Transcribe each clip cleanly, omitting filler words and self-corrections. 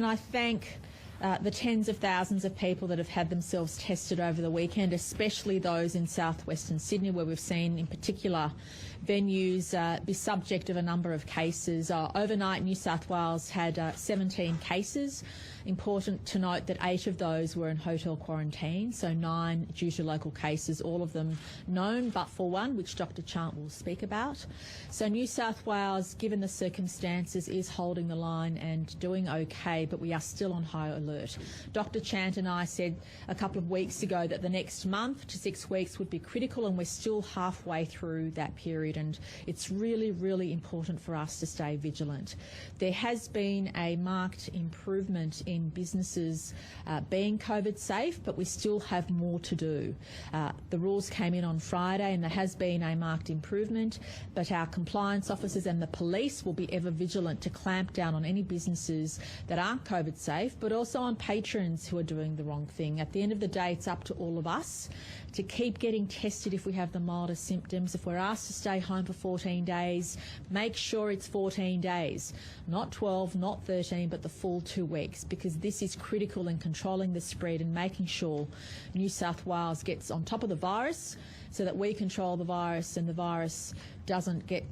I thank the tens of thousands of people that have had themselves tested over the weekend, especially those in southwestern Sydney, where we've seen in particular venues be subject of a number of cases. Overnight, New South Wales had 17 cases. Important to note that 8 of those were in hotel quarantine, so 9 due to local cases, all of them known but for one, which Dr Chant will speak about. So New South Wales, given the circumstances, is holding the line and doing okay, but we are still on high alert. Dr Chant and I said a couple of weeks ago that the next month to 6 weeks would be critical, and we're still halfway through that period, and it's really, really important for us to stay vigilant. There has been a marked improvement in businesses being COVID safe, but we still have more to do. The rules came in on Friday and there has been a marked improvement, but our compliance officers and the police will be ever vigilant to clamp down on any businesses that aren't COVID safe, but also on patrons who are doing the wrong thing. At the end of the day, it's up to all of us to keep getting tested if we have the mildest symptoms. If we're asked to stay home for 14 days, make sure it's 14 days, not 12, not 13, but the full 2 weeks, because this is critical in controlling the spread and making sure New South Wales gets on top of the virus so that we control the virus and the virus doesn't get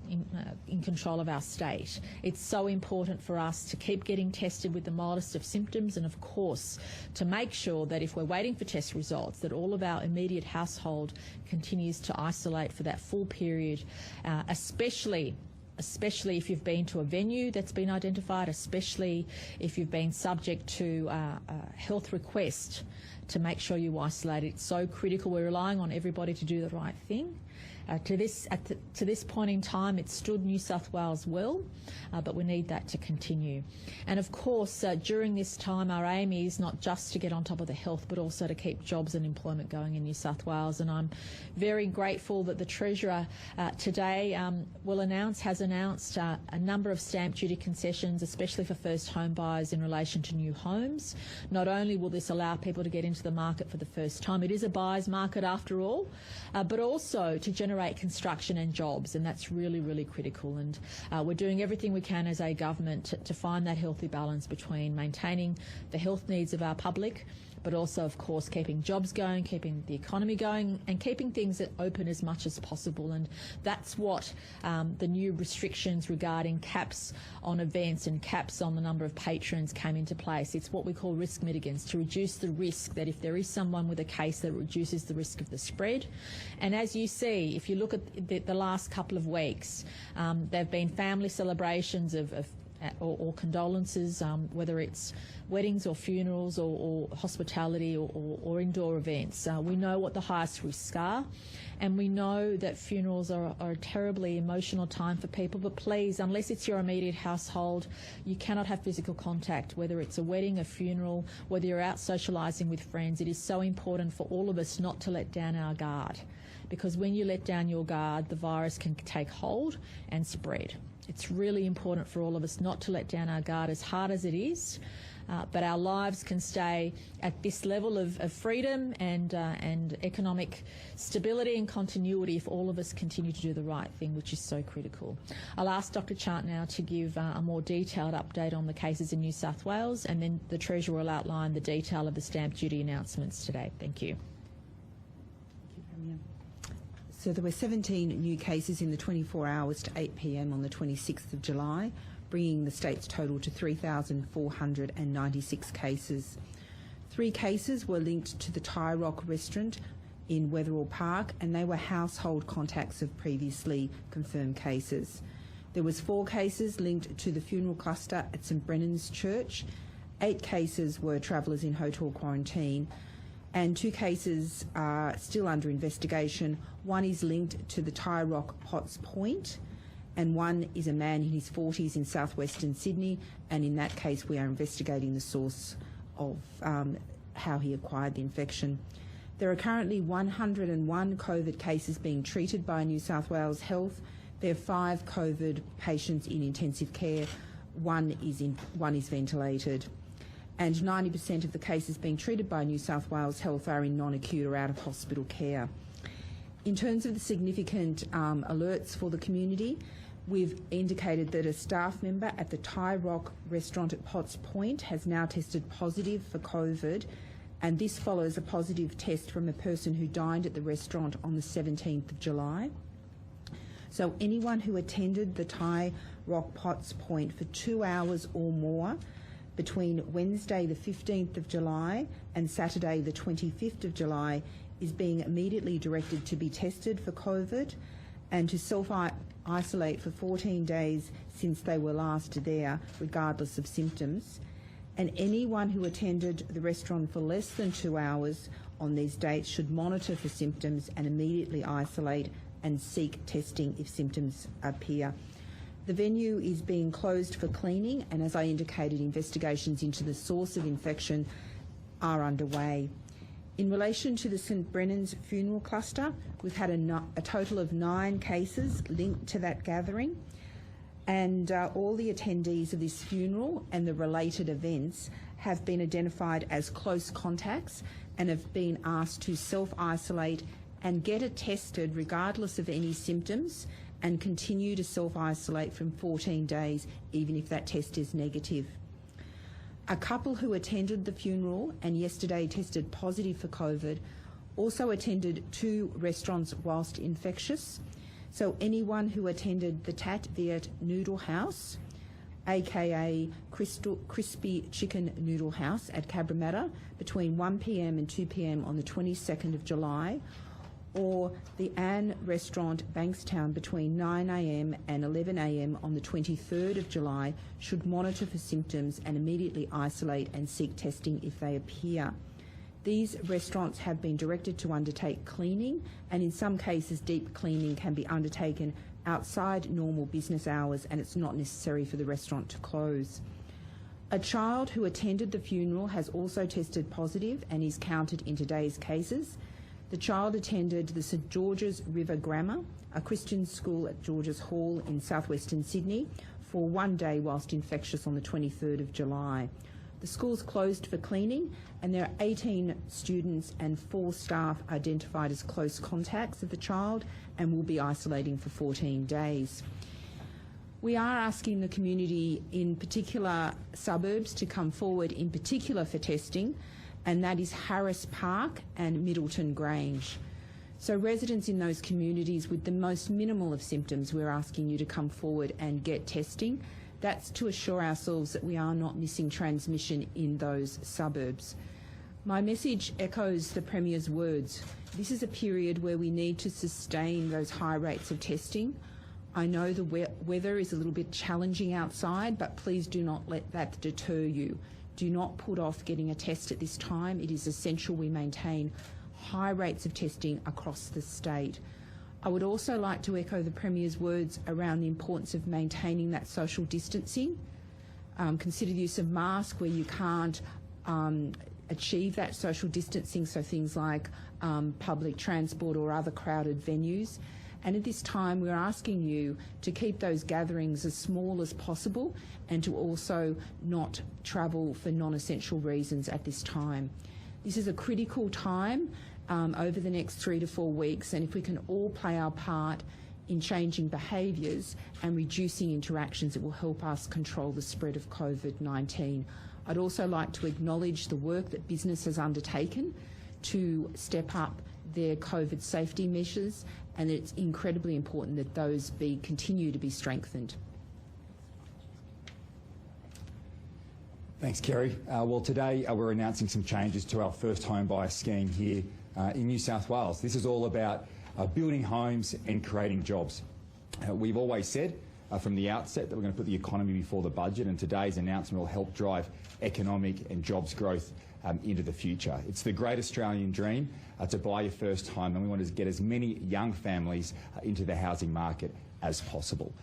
in control of our state. It's so important for us to keep getting tested with the mildest of symptoms, and of course to make sure that if we're waiting for test results, that all of our immediate household continues to isolate for that full period, especially if you've been to a venue that's been identified, especially if you've been subject to a health request, to make sure you isolate. It's so critical. We're relying on everybody to do the right thing. To this point in time, it stood New South Wales well, but we need that to continue. And of course, during this time, our aim is not just to get on top of the health, but also to keep jobs and employment going in New South Wales. And I'm very grateful that the Treasurer today has announced a number of stamp duty concessions, especially for first home buyers in relation to new homes. Not only will this allow people to get into the market for the first time, it is a buyer's market after all, but also to generate construction and jobs, and that's really, really critical. And we're doing everything we can as a government to find that healthy balance between maintaining the health needs of our public, but also, of course, keeping jobs going, keeping the economy going, and keeping things open as much as possible. And that's what the new restrictions regarding caps on events and caps on the number of patrons came into place. It's what we call risk mitigants, to reduce the risk that if there is someone with a case, that reduces the risk of the spread. And as you see, if you look at the last couple of weeks, there have been family celebrations or condolences, whether it's weddings or funerals or hospitality or indoor events. We know what the highest risks are, and we know that funerals are a terribly emotional time for people, but please, unless it's your immediate household, you cannot have physical contact, whether it's a wedding, a funeral, whether you're out socialising with friends. It is so important for all of us not to let down our guard, because when you let down your guard, the virus can take hold and spread. It's really important for all of us not to let down our guard, as hard as it is, but our lives can stay at this level of freedom and economic stability and continuity if all of us continue to do the right thing, which is so critical. I'll ask Dr Chant now to give a more detailed update on the cases in New South Wales, and then the Treasurer will outline the detail of the stamp duty announcements today. Thank you. So there were 17 new cases in the 24 hours to 8 p.m. on the 26th of July, bringing the state's total to 3,496 cases. 3 cases were linked to the Thai Rock restaurant in Wetherill Park, and they were household contacts of previously confirmed cases. There was 4 cases linked to the funeral cluster at St Brennan's Church. 8 cases were travellers in hotel quarantine, and 2 cases are still under investigation. 1 is linked to the Thai Rock Potts Point, and 1 is a man in his 40s in southwestern Sydney, and in that case we are investigating the source of how he acquired the infection. There are currently 101 COVID cases being treated by New South Wales Health. There are 5 COVID patients in intensive care. 1 is ventilated. And 90% of the cases being treated by New South Wales Health are in non-acute or out-of-hospital care. In terms of the significant alerts for the community, We've indicated that a staff member at the Thai Rock restaurant at Potts Point has now tested positive for COVID, and this follows a positive test from a person who dined at the restaurant on the 17th of July. So anyone who attended the Thai Rock Potts Point for 2 hours or more between Wednesday the 15th of July and Saturday the 25th of July is being immediately directed to be tested for COVID and to self-isolate for 14 days since they were last there, regardless of symptoms. And anyone who attended the restaurant for less than 2 hours on these dates should monitor for symptoms and immediately isolate and seek testing if symptoms appear. The venue is being closed for cleaning, and as I indicated, investigations into the source of infection are underway. In relation to the St Brennan's funeral cluster, we've had a total of 9 cases linked to that gathering, and all the attendees of this funeral and the related events have been identified as close contacts and have been asked to self-isolate and get it tested regardless of any symptoms and continue to self-isolate from 14 days even if that test is negative. A couple who attended the funeral and yesterday tested positive for COVID also attended 2 restaurants whilst infectious. So anyone who attended the Tat Viet Noodle House, aka Crispy Chicken Noodle House at Cabramatta between 1 p.m. and 2 p.m. on the 22nd of July, or the Anne Restaurant, Bankstown, between 9 a.m. and 11 a.m. on the 23rd of July should monitor for symptoms and immediately isolate and seek testing if they appear. These restaurants have been directed to undertake cleaning, and in some cases deep cleaning can be undertaken outside normal business hours, and it's not necessary for the restaurant to close. A child who attended the funeral has also tested positive and is counted in today's cases. The child attended the St George's River Grammar, a Christian school at George's Hall in southwestern Sydney, for 1 day whilst infectious on the 23rd of July. The school's closed for cleaning, and there are 18 students and 4 staff identified as close contacts of the child and will be isolating for 14 days. We are asking the community in particular suburbs to come forward in particular for testing, and that is Harris Park and Middleton Grange. So residents in those communities with the most minimal of symptoms, we're asking you to come forward and get testing. That's to assure ourselves that we are not missing transmission in those suburbs. My message echoes the Premier's words. This is a period where we need to sustain those high rates of testing. I know the weather is a little bit challenging outside, but please do not let that deter you. Do not put off getting a test at this time. It is essential we maintain high rates of testing across the state. I would also like to echo the Premier's words around the importance of maintaining that social distancing. Consider the use of masks where you can't achieve that social distancing, so things like public transport or other crowded venues. And at this time, we're asking you to keep those gatherings as small as possible and to also not travel for non-essential reasons at this time. This is a critical time over the next 3 to 4 weeks, and if we can all play our part in changing behaviours and reducing interactions, it will help us control the spread of COVID-19. I'd also like to acknowledge the work that business has undertaken to step up their COVID safety measures, and it's incredibly important that those continue to be strengthened. Thanks, Kerry. Well, today we're announcing some changes to our first home buyer scheme here in New South Wales. This is all about building homes and creating jobs. We've always said from the outset that we're going to put the economy before the budget, and today's announcement will help drive economic and jobs growth into the future. It's the great Australian dream to buy your first home, and we want to get as many young families into the housing market as possible.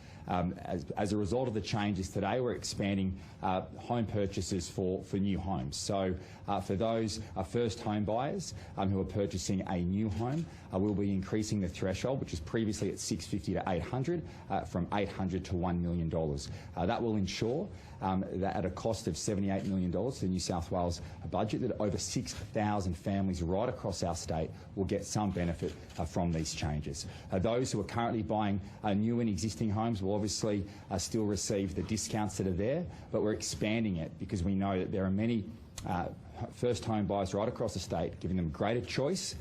As a result of the changes today, we're expanding home purchases for new homes. So for those first home buyers who are purchasing a new home, we'll be increasing the threshold, which was previously at $650 to $800, from $800 to $1 million. That will ensure that at a cost of $78 million to the New South Wales budget, that over 6,000 families right across our state will get some benefit from these changes. Those who are currently buying new new and existing homes will obviously still receive the discounts that are there, but we're expanding it because we know that there are many first home buyers right across the state, giving them greater choice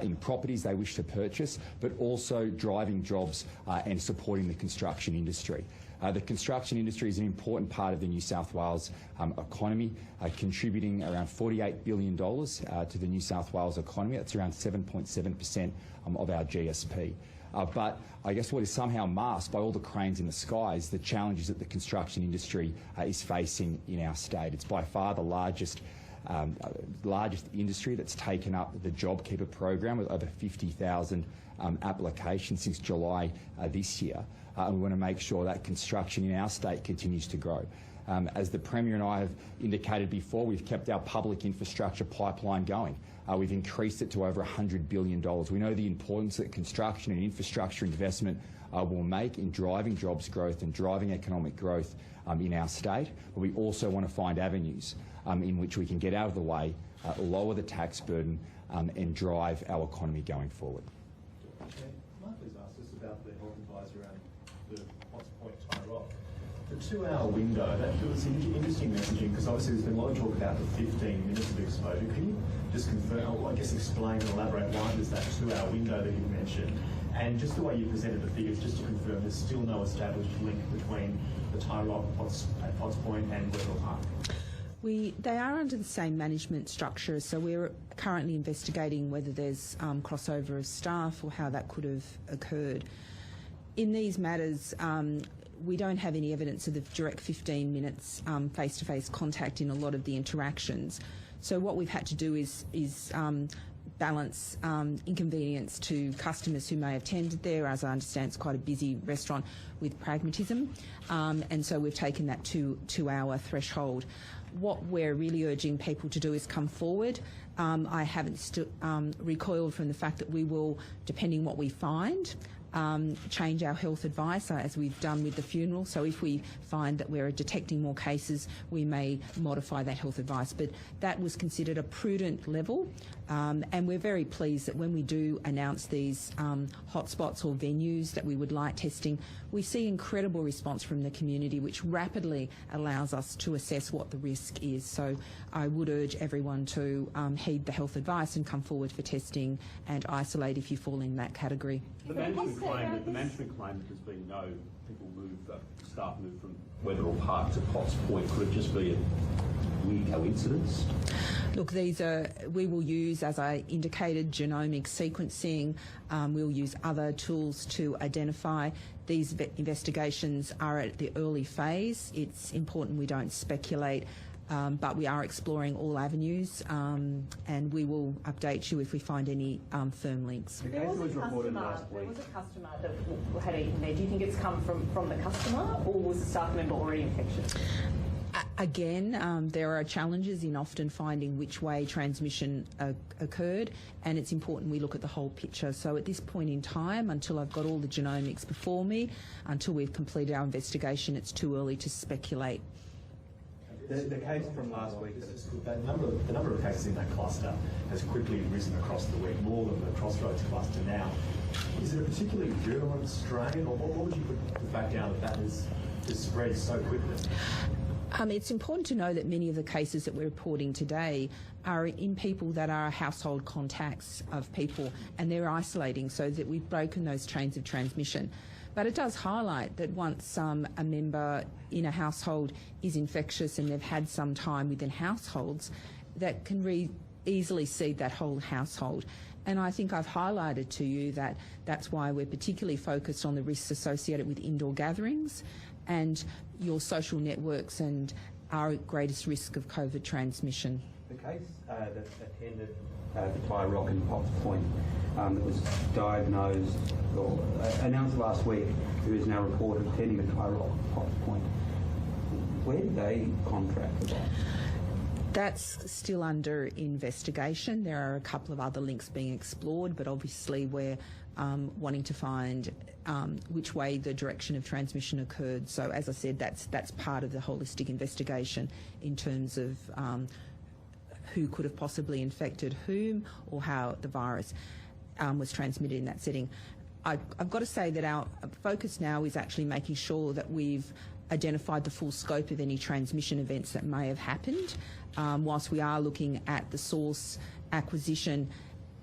in properties they wish to purchase, but also driving jobs and supporting the construction industry. The construction industry is an important part of the New South Wales economy, contributing around $48 billion to the New South Wales economy. That's around 7.7% of our GSP. But I guess what is somehow masked by all the cranes in the sky is the challenges that the construction industry is facing in our state. It's by far the largest industry that's taken up the JobKeeper program with over 50,000 applications since July this year. And we want to make sure that construction in our state continues to grow. As the Premier and I have indicated before, we've kept our public infrastructure pipeline going. We've increased it to over $100 billion. We know the importance that construction and infrastructure investment will make in driving jobs growth and driving economic growth in our state, but we also want to find avenues in which we can get out of the way, lower the tax burden and drive our economy going forward. Can I please ask us about the health advice around the Potts Point Tie Rock? The 2-hour window, that was interesting messaging because obviously there's been a lot of talk about the 15 minutes of exposure. Can you just confirm, or I guess explain and elaborate why there's that 2-hour window that you mentioned? And just the way you presented the figures, just to confirm, there's still no established link between the Tie Rock at Potts Point and Wetherill Park? They are under the same management structure, so we're currently investigating whether there's crossover of staff or how that could have occurred. In these matters, we don't have any evidence of the direct 15 minutes face-to-face contact in a lot of the interactions. So what we've had to do is balance inconvenience to customers who may have attended there. As I understand, it's quite a busy restaurant, with pragmatism, and so we've taken that two-hour threshold. What we're really urging people to do is come forward. I haven't recoiled from the fact that we will, depending what we find, change our health advice as we've done with the funeral. So if we find that we're detecting more cases, we may modify that health advice. But that was considered a prudent level, and we're very pleased that when we do announce these hotspots or venues that we would like testing, we see incredible response from the community, which rapidly allows us to assess what the risk is. So I would urge everyone to heed the health advice and come forward for testing and isolate if you fall in that category. The management claim that there's been no people staff move from Wetherill Park to Potts Point. Could it just be a weird coincidence? Look, we will use, as I indicated, genomic sequencing. We'll use other tools to identify. These investigations are at the early phase. It's important we don't speculate, but we are exploring all avenues, and we will update you if we find any firm links. The case was reported last week. There was a customer that had eaten there. Do you think it's come from the customer, or was the staff member already infectious? Again, there are challenges in often finding which way transmission occurred, and it's important we look at the whole picture. So at this point in time, until I've got all the genomics before me, until we've completed our investigation, it's too early to speculate. The case from last week, the number of cases in that cluster has quickly risen across the week, more than the Crossroads cluster now. Is it a particularly virulent strain, or what would you put the fact down that has spread so quickly? It's important to know that many of the cases that we're reporting today are in people that are household contacts of people, and they're isolating, so that we've broken those chains of transmission. But it does highlight that once a member in a household is infectious and they've had some time within households, that can easily seed that whole household. And I think I've highlighted to you that that's why we're particularly focused on the risks associated with indoor gatherings and your social networks and our greatest risk of COVID transmission. The case that attended the Tie Rock and Potts Point that was diagnosed or announced last week, who is now reported attending the Tie Rock Potts Point, where did they contract with that? That's still under investigation. There are a couple of other links being explored, but obviously we're wanting to find which way the direction of transmission occurred. So as I said, that's part of the holistic investigation in terms of who could have possibly infected whom or how the virus was transmitted in that setting. I've got to say that our focus now is actually making sure that we've identified the full scope of any transmission events that may have happened. Whilst we are looking at the source acquisition,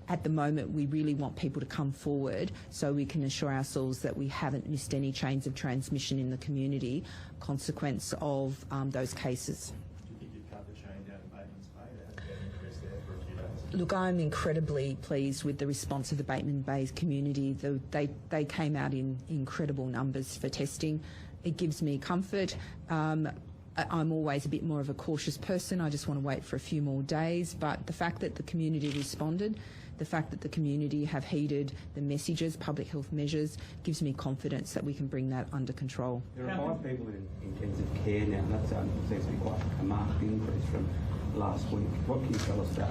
at the moment we really want people to come forward so we can assure ourselves that we haven't missed any chains of transmission in the community, consequence of those cases. Do you think you've cut the chain down in Bateman's Bay? There has been an increase there for a few days. Look, I'm incredibly pleased with the response of the Bateman Bay community. They came out in incredible numbers for testing. It gives me comfort. I'm always a bit more of a cautious person. I just want to wait for a few more days. But the fact that the community responded, the fact that the community have heeded the messages, public health measures, gives me confidence that we can bring that under control. There are 5 people in intensive care now, and that seems to be quite a marked increase from last week. What can you tell us about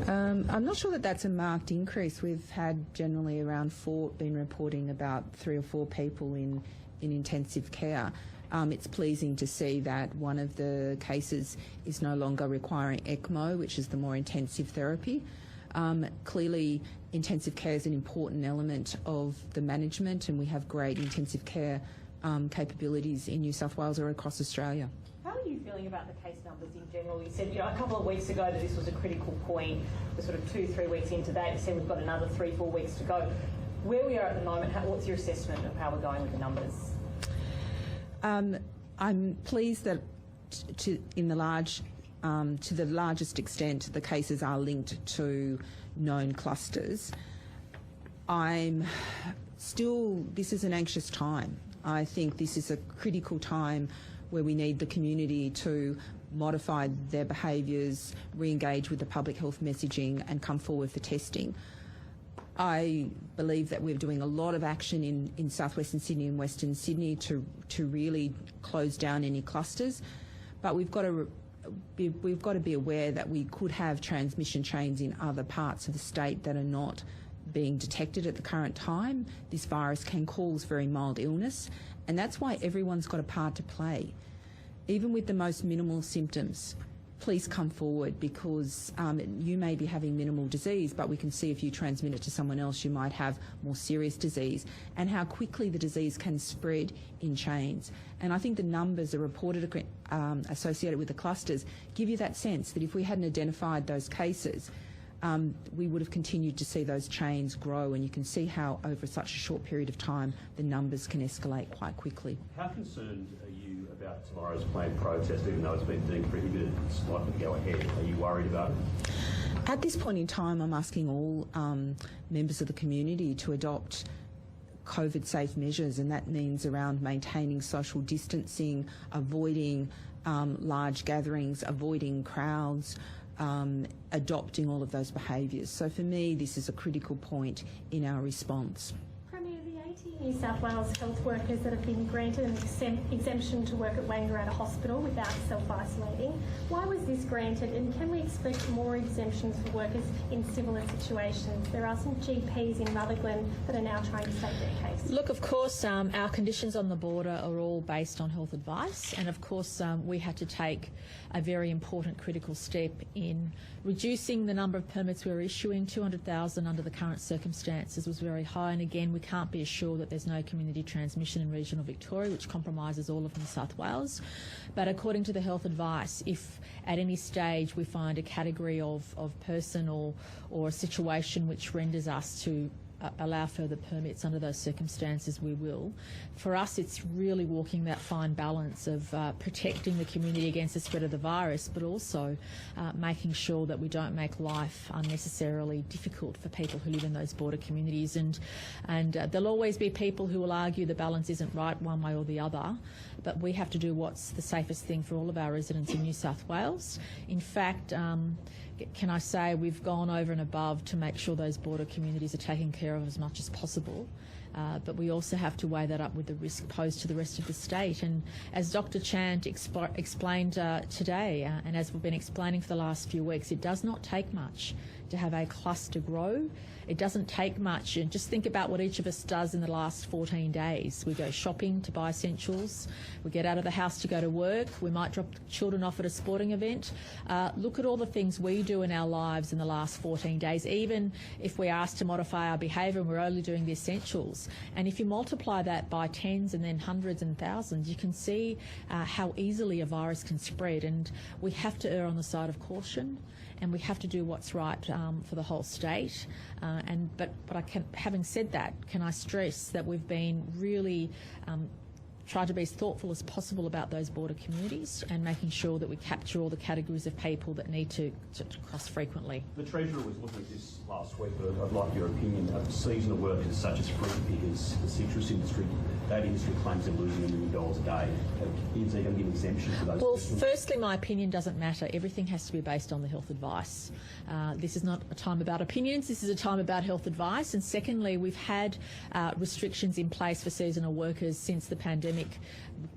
that? I'm not sure that that's a marked increase. We've had generally around been reporting about 3 or 4 people in intensive care. It's pleasing to see that one of the cases is no longer requiring ECMO, which is the more intensive therapy. Clearly, intensive care is an important element of the management, and we have great intensive care capabilities in New South Wales or across Australia. How are you feeling about the case numbers in general? You said, a couple of weeks ago that this was a critical point. We're sort of 2-3 weeks into that. You said we've got another 3-4 weeks to go. Where we are at the moment, what's your assessment of how we're going with the numbers? I'm pleased that to the largest extent the cases are linked to known clusters. This is an anxious time. I think this is a critical time where we need the community to modify their behaviours, re-engage with the public health messaging and come forward for testing. I believe that we're doing a lot of action in southwestern Sydney and Western Sydney to really close down any clusters, but we've got to be aware that we could have transmission chains in other parts of the state that are not being detected at the current time. This virus can cause very mild illness, and that's why everyone's got a part to play. Even with the most minimal symptoms, please come forward, because you may be having minimal disease, but we can see if you transmit it to someone else, you might have more serious disease, and how quickly the disease can spread in chains. And I think the numbers are reported associated with the clusters give you that sense that if we hadn't identified those cases, we would have continued to see those chains grow, and you can see how over such a short period of time the numbers can escalate quite quickly. How concerned are you about tomorrow's planned protest, even though it's been deemed prohibited? It's likely to go ahead. Are you worried about it? At this point in time, I'm asking all members of the community to adopt COVID-safe measures, and that means around maintaining social distancing, avoiding large gatherings, avoiding crowds, adopting all of those behaviours. So for me, this is a critical point in our response. Premier, the 80 New South Wales health workers that have been granted an exemption to work at Wangaratta Hospital without self-isolating, why was this granted, and can we expect more exemptions for workers in similar situations? There are some GPs in Rutherglen that are now trying to state their case. Look, of course, our conditions on the border are all based on health advice, and of course we had to take a very important critical step in reducing the number of permits we were issuing. 200,000 under the current circumstances was very high, and again we can't be assured that there's no community transmission in regional Victoria, which compromises all of New South Wales. But according to the health advice, if at any stage we find a category of person or a situation which renders us to allow further permits under those circumstances, we will. For us, it's really walking that fine balance of protecting the community against the spread of the virus, but also making sure that we don't make life unnecessarily difficult for people who live in those border communities. And there'll always be people who will argue the balance isn't right one way or the other, but we have to do what's the safest thing for all of our residents in New South Wales. In fact, can I say we've gone over and above to make sure those border communities are taken care of as much as possible. But we also have to weigh that up with the risk posed to the rest of the state. And as Dr. Chant explained today, and as we've been explaining for the last few weeks, it does not take much to have a cluster grow. It doesn't take much. And just think about what each of us does in the last 14 days. We go shopping to buy essentials. We get out of the house to go to work. We might drop children off at a sporting event. Look at all the things we do in our lives in the last 14 days. Even if we're asked to modify our behaviour and we're only doing the essentials, Wales. And if you multiply that by tens and then hundreds and thousands, you can see how easily a virus can spread. And we have to err on the side of caution, and we have to do what's right for the whole state. But having said that, can I stress that we've been really try to be as thoughtful as possible about those border communities and making sure that we capture all the categories of people that need to cross frequently. The Treasurer was looking at this last week, but I'd like your opinion of seasonal workers such as fruit pickers, the citrus industry. That industry claims they're losing $1 million a day. Is there going to be an exemption for those? Well, firstly, my opinion doesn't matter. Everything has to be based on the health advice. This is not a time about opinions. This is a time about health advice. And secondly, we've had restrictions in place for seasonal workers since the pandemic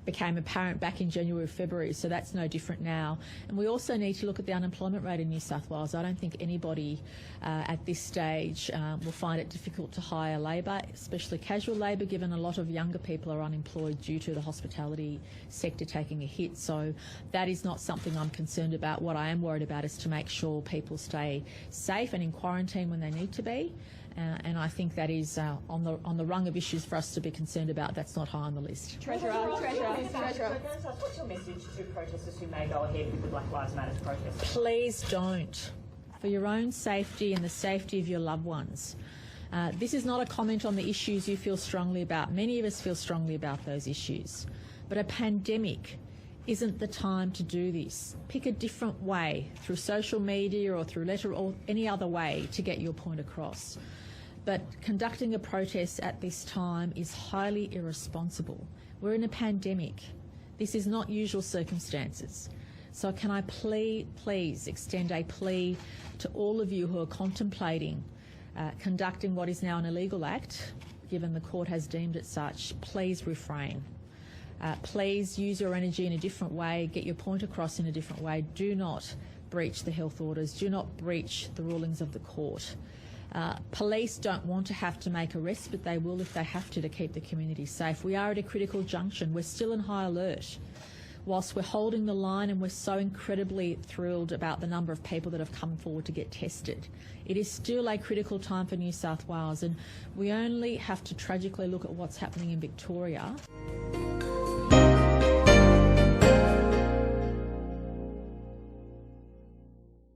became apparent back in January or February, so that's no different now. And we also need to look at the unemployment rate in New South Wales. I don't think anybody at this stage will find it difficult to hire labour, especially casual labour, given a lot of younger people are unemployed due to the hospitality sector taking a hit. So that is not something I'm concerned about. What I am worried about is to make sure people stay safe and in quarantine when they need to be. And I think that is on the rung of issues for us to be concerned about. That's not high on the list. Treasurer. What's your message to protesters who may go ahead with the Black Lives Matter protest? Please don't. For your own safety and the safety of your loved ones. This is not a comment on the issues you feel strongly about. Many of us feel strongly about those issues. But a pandemic isn't the time to do this. Pick a different way, through social media or through letter or any other way to get your point across. But conducting a protest at this time is highly irresponsible. We're in a pandemic. This is not usual circumstances. So can I please extend a plea to all of you who are contemplating conducting what is now an illegal act, given the court has deemed it such. Please refrain. Please use your energy in a different way, get your point across in a different way. Do not breach the health orders. Do not breach the rulings of the court. Police don't want to have to make arrests, but they will if they have to keep the community safe. We are at a critical junction. We're still in high alert. Whilst we're holding the line and we're so incredibly thrilled about the number of people that have come forward to get tested, it is still a critical time for New South Wales, and we only have to tragically look at what's happening in Victoria.